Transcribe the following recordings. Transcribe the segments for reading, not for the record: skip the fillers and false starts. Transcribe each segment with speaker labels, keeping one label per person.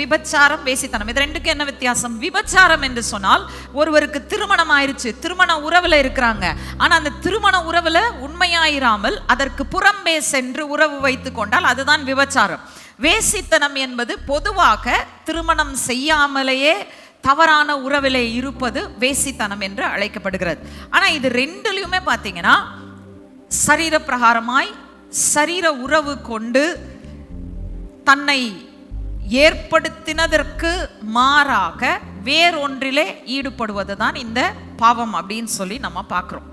Speaker 1: விபச்சாரம், வேசித்தனம். இது ரெண்டுக்கு என்ன வித்தியாசம்? விபச்சாரம் என்று சொன்னால் ஒருவருக்கு திருமணம் ஆயிருச்சு, திருமண உறவுல இருக்கிறாங்க, ஆனா அந்த திருமண உறவுல உண்மையாயிராமல் அதற்கு புறம்பே சென்று உறவு வைத்து கொண்டால் அதுதான் விபச்சாரம். வேசித்தனம் என்பது பொதுவாக திருமணம் செய்யாமலேயே தவறான உறவிலே இருப்பது வேசித்தனம் என்று அழைக்கப்படுகிறது. ஆனா இது ரெண்டுலயுமே பார்த்தீங்கன்னா சரீர பிரகாரமாய் சரீர உறவு கொண்டு தன்னை ஏற்படுத்தினதற்கு மாறாக வேறொன்றிலே ஈடுபடுவது தான் இந்த பாவம் அப்படின்னு சொல்லி நம்ம பார்க்கிறோம்.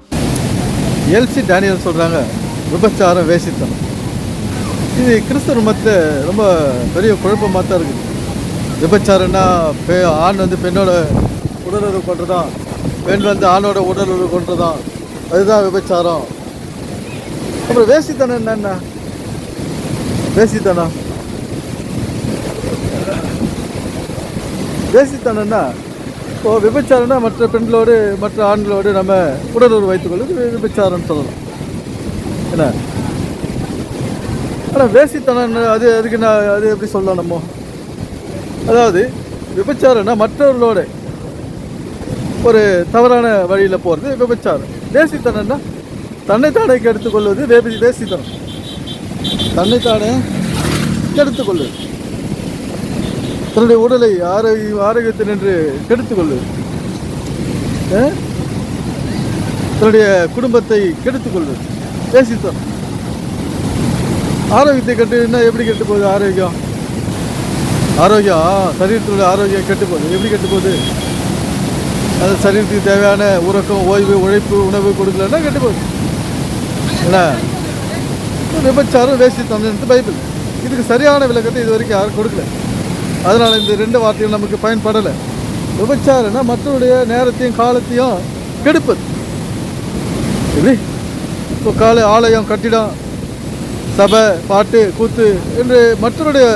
Speaker 2: எல்சி டேனியல் சொல்றாங்க விபச்சாரம், வேசித்தனம் இது கிறிஸ்தவ மதத்தில் ரொம்ப பெரிய குழப்பமாக தான் இருக்குது. விபச்சாரம்னா ஆண் வந்து பெண்ணோட உடலுறவு கொண்டுதான், பெண் வந்து ஆணோட உடலுறவு கொண்டுதான், அதுதான் விபச்சாரம். அப்புறம் வேசித்தனம் என்னென்ன? வேசித்தனம்னா இப்போது விபச்சாரம்னா மற்ற பெண்களோடு மற்ற ஆண்களோடு நம்ம உடலுறவு வைத்துக்கொள்வது விபச்சாரம்னு சொல்லலாம். என்ன ஆனால் வேசித்தனம் அதுக்கு அது எப்படி சொல்லலாம் நம்ம? அதாவது விபச்சாரம்னா மற்றவர்களோட ஒரு தவறான வழியில் போகிறது விபச்சாரம். வேசித்தனம்னா தன்னைத்தானே கெடுத்துக்கொள்வது வேசித்தனம். தன்னைத்தானே கெடுத்துக்கொள்வது, தன்னுடைய உடலை ஆரோக்கியத்தை நின்று கெடுத்துக்கொள்வது, தன்னுடைய குடும்பத்தை கெடுத்துக்கொள்வது வேசித்தனம். ஆரோக்கியத்தை கெட்டுன்னா எப்படி கெட்டு போகுது? ஆரோக்கியம் சரீரத்தினுடைய ஆரோக்கியம் கெட்டு போகுது. எப்படி கெட்டு போகுது? அது சரீரத்துக்கு தேவையான உறக்கம், ஓய்வு, உழைப்பு, உணவு கொடுக்கலன்னா கெட்டு போகுது. என்ன விபச்சாரம், வேசித்தனம் பைபிள் இதுக்கு சரியான விளக்கத்தை இது வரைக்கும் யாரும் கொடுக்கல. அதனால் இந்த ரெண்டு வார்த்தைகள் நமக்கு பயன்படலை. விபச்சாரம்னா மற்றவருடைய நேரத்தையும் காலத்தையும் கெடுப்பது. எப்படி இப்போ ஆலயம், கட்டிடம், சபை, பாட்டு, கூத்து என்று மற்றவருடைய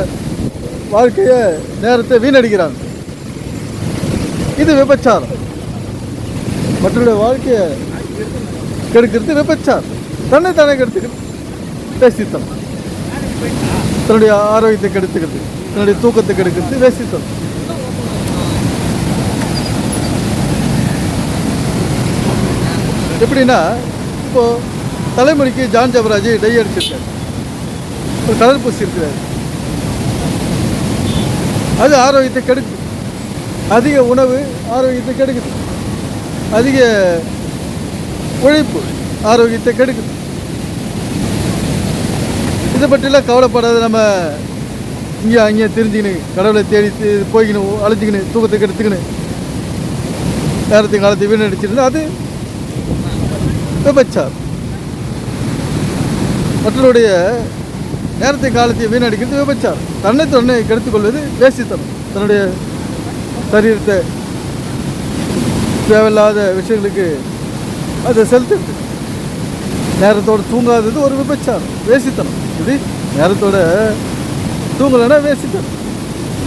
Speaker 2: வாழ்க்கையை நேரத்தை வீணடிக்கிறாங்க. இது விபச்சாரம். மற்றவருடைய வாழ்க்கையை கெடுக்கிறது விபச்சாரம். தன்னைத்தானே கெடுத்துக்கிறது வேசித்தனம். தன்னுடைய ஆரோக்கியத்தை கெடுத்துக்கிறது, தன்னுடைய தூக்கத்தை கெடுக்கிறது வேசித்தனம். எப்படின்னா இப்போது தலைமுறைக்கு ஜான் ஜபராஜ் டை அடிச்சிருக்காரு, ஒரு கலர் பூசி இருக்கிறார். அது ஆரோக்கியத்தை கெடுக்குது. அதிக உணவு ஆரோக்கியத்தை கெடுக்குது. அதிக உழைப்பு ஆரோக்கியத்தை கெடுக்குது. இதை பற்றிலாம் கவலைப்படாத நம்ம இங்கே அங்கேயே தெரிஞ்சுக்கணும், கடவுளை தேடி போய்க்கணும், அழைச்சிக்கணும், தூக்கத்தை கெடுத்துக்கணும், நேரத்தையும் காலத்தை வீணடிச்சிருந்தா அது விபச்சாரம். மற்றவருடைய நேரத்தை காலத்தையும் வீணடிக்கிறது விபச்சாரம். தன்னை கெடுத்துக்கொள்வது வேசித்தனம். தன்னுடைய சரீரத்தை தேவையில்லாத விஷயங்களுக்கு அதை செலுத்துறது. நேரத்தோடு தூங்காதது ஒரு விபச்சாரம், வேசித்தனம். இது நேரத்தோட தூங்கலைன்னா வேசித்தனம்.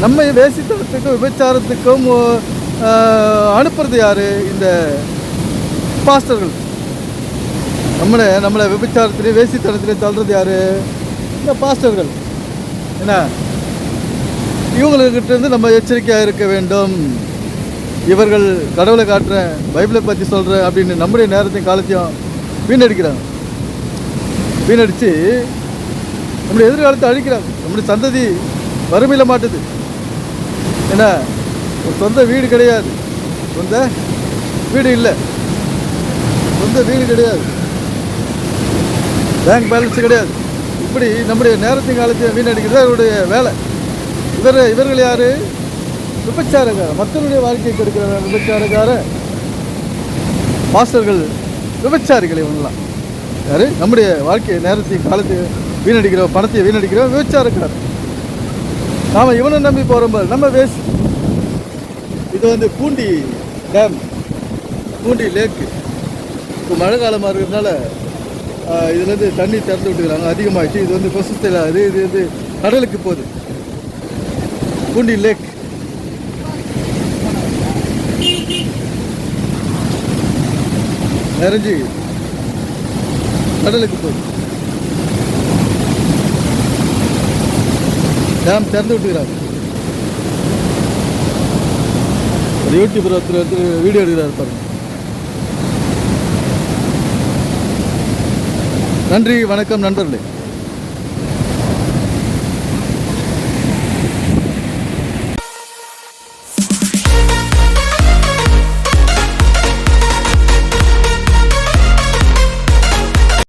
Speaker 2: நம்ம வேசித்தனத்துக்கும் விபச்சாரத்துக்கும் அனுப்புறது யார்? இந்த பாஸ்டர்கள். நம்மளை விபச்சாரத்திலே வேசித்தனத்திலே தள்ளுறது யார்? இந்த பாஸ்டர்கள். என்ன இவங்கக்கிட்ட இருந்து நம்ம எச்சரிக்கையாக இருக்க வேண்டும். இவர்கள் கடவுளை காட்டுறேன், பைபிளை பற்றி சொல்கிறேன் அப்படின்னு நம்முடைய நேரத்தையும் காலத்தையும் வீணடிக்கிறாங்க. வீணடித்து நம்முடைய எதிர்காலத்தை அழிக்கிறாங்க. நம்முடைய சந்ததி வறுமையில் மாட்டுது. ஏன்னா ஒரு சொந்த வீடு கிடையாது, சொந்த வீடு இல்லை, சொந்த வீடு கிடையாது, பேங்க் பேலன்ஸ் கிடையாது. இப்படி நம்முடைய நேரத்தின் காலத்தையும் வீணடிக்கிறது அவருடைய வேலை. இவர்கள் யார்? விபச்சாரக்கார, மற்றவருடைய வாழ்க்கையை கெடுக்கிற விபச்சாரக்கார பாஸ்டர்கள், விபச்சாரிகளை ஒன்றலாம். யார்? நம்முடைய வாழ்க்கையை நேரத்தையும் காலத்தையும் வீணடிக்கிற, பணத்தை வீணடிக்கிற விபச்சாரக்காரர். நாம் இவனை நம்பி போகிறோம். நம்ம வேஸ்ட். இது பூண்டி டேம், பூண்டி லேக்கு. இப்போ மழை காலமாக இருக்கிறதுனால இதுலேருந்து தண்ணி திறந்து விட்டுக்கிறாங்க, அதிகமாகிடுச்சு. இது பிரசஸ்தில் இது கடலுக்கு போகுது. பூண்டி லேக் நிறைஞ்சி கடலுக்கு போகுது. டேம் திறந்து விட்டுக்கிறாங்க. அது யூடியூபர் ஒருத்தர் வீடியோ எடுக்கிறார் பாருங்க. நன்றி, வணக்கம் நண்பர்களே.